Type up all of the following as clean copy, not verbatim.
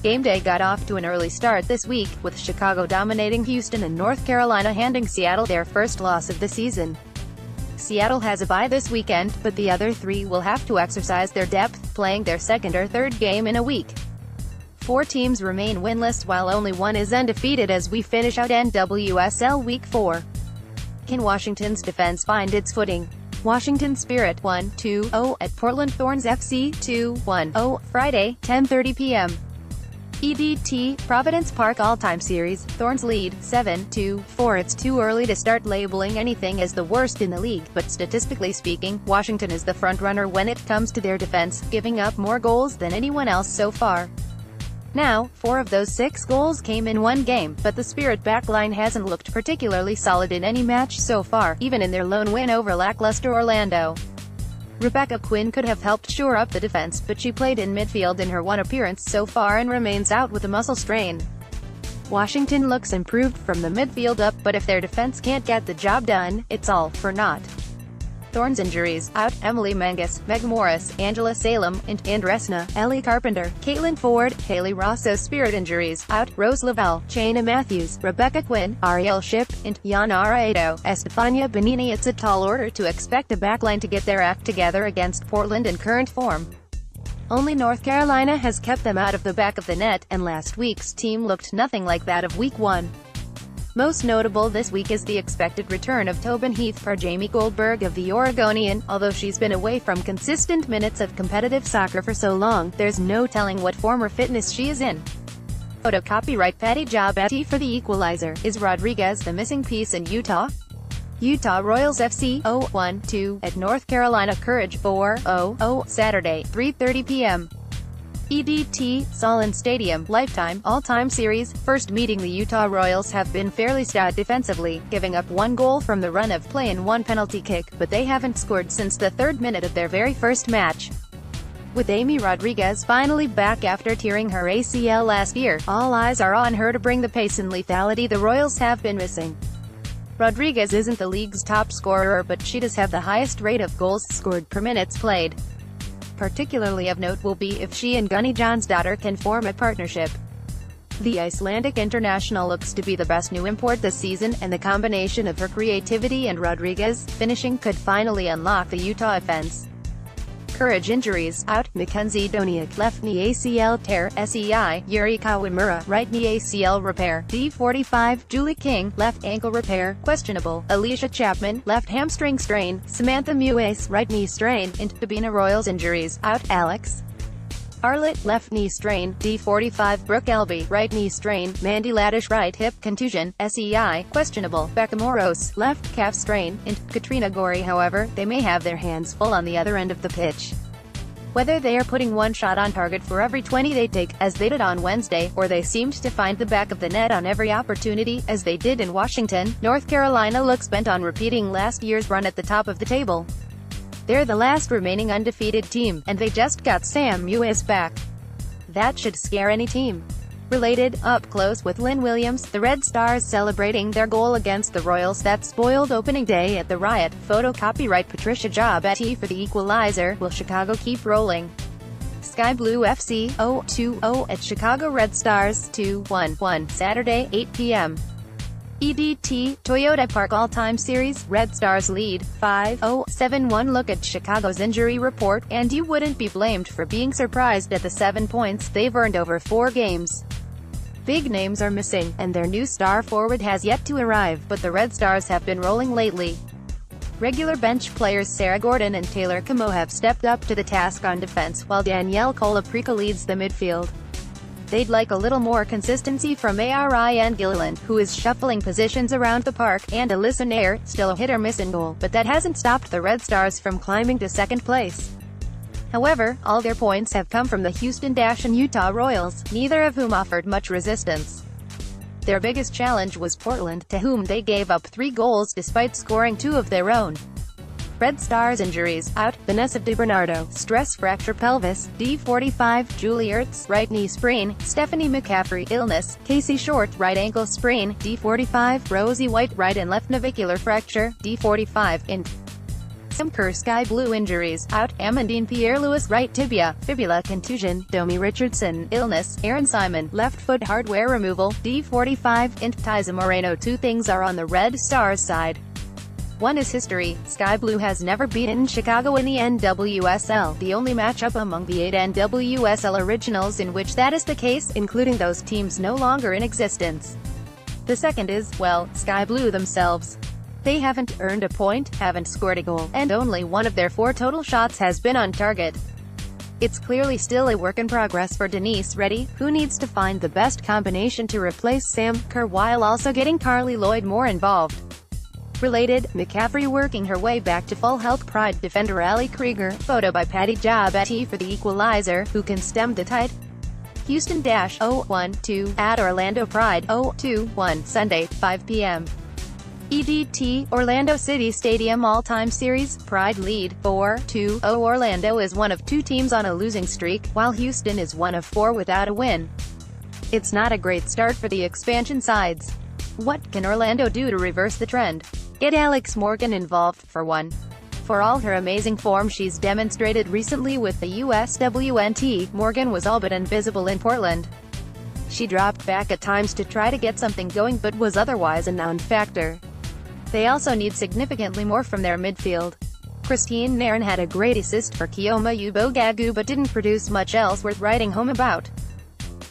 Gameday got off to an early start this week, with Chicago dominating Houston and North Carolina handing Seattle their first loss of the season. Seattle has a bye this weekend, but the other three will have to exercise their depth, playing their second or third game in a week. 4 teams remain winless while only one is undefeated as we finish out NWSL Week 4. Can Washington's defense find its footing? Washington Spirit 1-2-0 at Portland Thorns FC 2-1-0, Friday, 10:30 p.m. EDT, Providence Park All-Time Series, Thorns lead, 7-2-4. It's too early to start labeling anything as the worst in the league, but statistically speaking, Washington is the frontrunner when it comes to their defense, giving up more goals than anyone else so far. Now, 4 of those 6 goals came in one game, but the Spirit backline hasn't looked particularly solid in any match so far, even in their lone win over lackluster Orlando. Rebecca Quinn could have helped shore up the defense, but she played in midfield in her one appearance so far and remains out with a muscle strain. Washington looks improved from the midfield up, but if their defense can't get the job done, it's all for naught. Thorns injuries: out, Emily Mangus, Meg Morris, Angela Salem, and Andresna, Ellie Carpenter, Caitlin Ford, Haley Rosso. Spirit injuries: out, Rose Lavelle, Chayna Matthews, Rebecca Quinn, Ariel Shipp, and Yanara Ado, Estefania Benini. It's a tall order to expect a backline to get their act together against Portland in current form. Only North Carolina has kept them out of the back of the net, and last week's team looked nothing like that of Week 1. Most notable this week is the expected return of Tobin Heath per Jamie Goldberg of the Oregonian. Although she's been away from consistent minutes of competitive soccer for so long, there's no telling what form or fitness she is in. Photo copyright Patty Jabati for The Equalizer. Is Rodriguez the missing piece in Utah? Utah Royals FC 0-1-2 at North Carolina Courage 4-0-0, Saturday, 3:30 p.m. EDT, Solon Stadium, Lifetime, All-Time Series. First meeting, the Utah Royals have been fairly stout defensively, giving up 1 goal from the run of play and 1 penalty kick, but they haven't scored since the 3rd minute of their very first match. With Amy Rodriguez finally back after tearing her ACL last year, all eyes are on her to bring the pace and lethality the Royals have been missing. Rodriguez isn't the league's top scorer, but she does have the highest rate of goals scored per minutes played. Particularly of note will be if she and Gunny Johnsdottir can form a partnership. The Icelandic international looks to be the best new import this season, and the combination of her creativity and Rodriguez finishing could finally unlock the Utah offense. Courage injuries: out, Mackenzie Doniak, left knee ACL tear, SEI, Yuri Kawamura, right knee ACL repair, D45, Julie King, left ankle repair, questionable, Alicia Chapman, left hamstring strain, Samantha Muace, right knee strain, and Sabina Royals injuries: out, Alex Arlett, left knee strain, D45, Brooke Elby, right knee strain, Mandy Laddish, right hip contusion, SEI, questionable, Becca Moros, left calf strain, and Katrina Gorey. However, they may have their hands full on the other end of the pitch. Whether they are putting 1 shot on target for every 20 they take, as they did on Wednesday, or they seemed to find the back of the net on every opportunity, as they did in Washington, North Carolina looks bent on repeating last year's run at the top of the table. They're the last remaining undefeated team, and they just got Sam Muace back. That should scare any team. Related, up close with Lynn Williams, the Red Stars celebrating their goal against the Royals that spoiled opening day at the Riot. Photo copyright Patricia Jabati for The Equalizer. Will Chicago keep rolling? Sky Blue FC 0-2-0 at Chicago Red Stars 2-1-1, Saturday, 8 p.m. EDT, Toyota Park All-Time Series, Red Stars lead, 5-0, 7-1. Look at Chicago's injury report, and you wouldn't be blamed for being surprised at the 7 points they've earned over 4 games. Big names are missing, and their new star forward has yet to arrive, but the Red Stars have been rolling lately. Regular bench players Sarah Gordon and Taylor Camo have stepped up to the task on defense, while Danielle Colaprica leads the midfield. They'd like a little more consistency from Ariane Gilliland, who is shuffling positions around the park, and Alyssa Nair, still a hit-or-miss in goal, but that hasn't stopped the Red Stars from climbing to 2nd place. However, all their points have come from the Houston Dash and Utah Royals, neither of whom offered much resistance. Their biggest challenge was Portland, to whom they gave up 3 goals despite scoring 2 of their own. Red Stars injuries: out, Vanessa DiBernardo, stress fracture pelvis, D45, Julie Ertz, right knee sprain, Stephanie McCaffrey, illness, Casey Short, right ankle sprain, D45, Rosie White, right and left navicular fracture, D45, and Sam Kerr Sky Blue injuries, out, Amandine Pierre-Louis right tibia, fibula contusion, Domi Richardson, illness, Aaron Simon, left foot hardware removal, D45, int Tiza Moreno. Two things are on the Red Stars side. One is history. Sky Blue has never beaten Chicago in the NWSL, the only matchup among the 8 NWSL originals in which that is the case, including those teams no longer in existence. The second is, well, Sky Blue themselves. They haven't earned a point, haven't scored a goal, and only one of their 4 total shots has been on target. It's clearly still a work in progress for Denise Reddy, who needs to find the best combination to replace Sam Kerr while also getting Carly Lloyd more involved. Related, McCaffrey working her way back to full health. Pride defender Ali Krieger, photo by Patty Jabati for the equalizer, who can stem the tide? Houston-012 at Orlando Pride 021 Sunday, 5 p.m. EDT, Orlando City Stadium all-time series, Pride lead, 4-2. Orlando is one of 2 teams on a losing streak, while Houston is one of 4 without a win. It's not a great start for the expansion sides. What can Orlando do to reverse the trend? Get Alex Morgan involved, for one. For all her amazing form she's demonstrated recently with the USWNT, Morgan was all but invisible in Portland. She dropped back at times to try to get something going but was otherwise a non-factor. They also need significantly more from their midfield. Christine Nairn had a great assist for Kioma Ubogagu but didn't produce much else worth writing home about.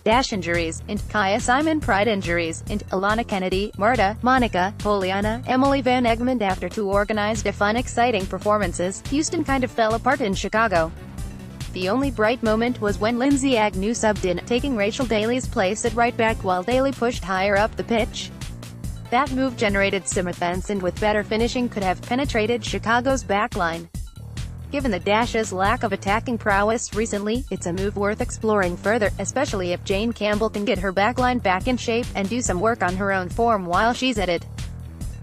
Dash injuries, int Kaya Simon. Pride injuries, int Alana Kennedy, Marta, Monica, Poliana, Emily Van Egmond. After 2 organized fun exciting performances, Houston kind of fell apart in Chicago. The only bright moment was when Lindsay Agnew subbed in, taking Rachel Daly's place at right back while Daly pushed higher up the pitch. That move generated some offense and with better finishing could have penetrated Chicago's backline. Given the Dash's lack of attacking prowess recently, it's a move worth exploring further, especially if Jane Campbell can get her backline back in shape, and do some work on her own form while she's at it.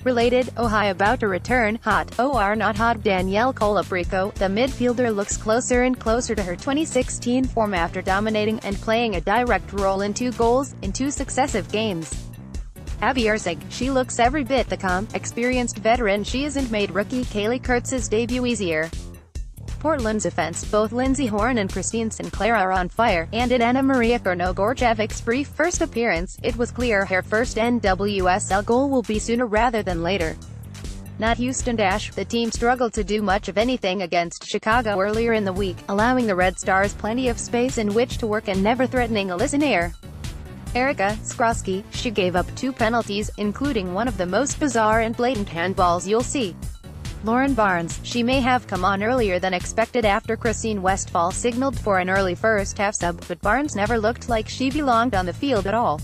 Related, Ohio about to return, hot, or not hot. Danielle Colaprico, the midfielder, looks closer and closer to her 2016 form after dominating and playing a direct role in 2 goals, in 2 successive games. Abby Erceg, she looks every bit the calm, experienced veteran she isn't, made rookie Kaylee Kurtz's debut easier. Portland's offense, both Lindsay Horn and Christine Sinclair are on fire, and in Anna Maria Kornogorchevic's brief first appearance, it was clear her first NWSL goal will be sooner rather than later. Not Houston. The team struggled to do much of anything against Chicago earlier in the week, allowing the Red Stars plenty of space in which to work and never threatening Alyssa Nair. Erica Skrosky, she gave up 2 penalties, including one of the most bizarre and blatant handballs you'll see. Lauren Barnes, she may have come on earlier than expected after Christine Westphal signaled for an early first-half sub, but Barnes never looked like she belonged on the field at all.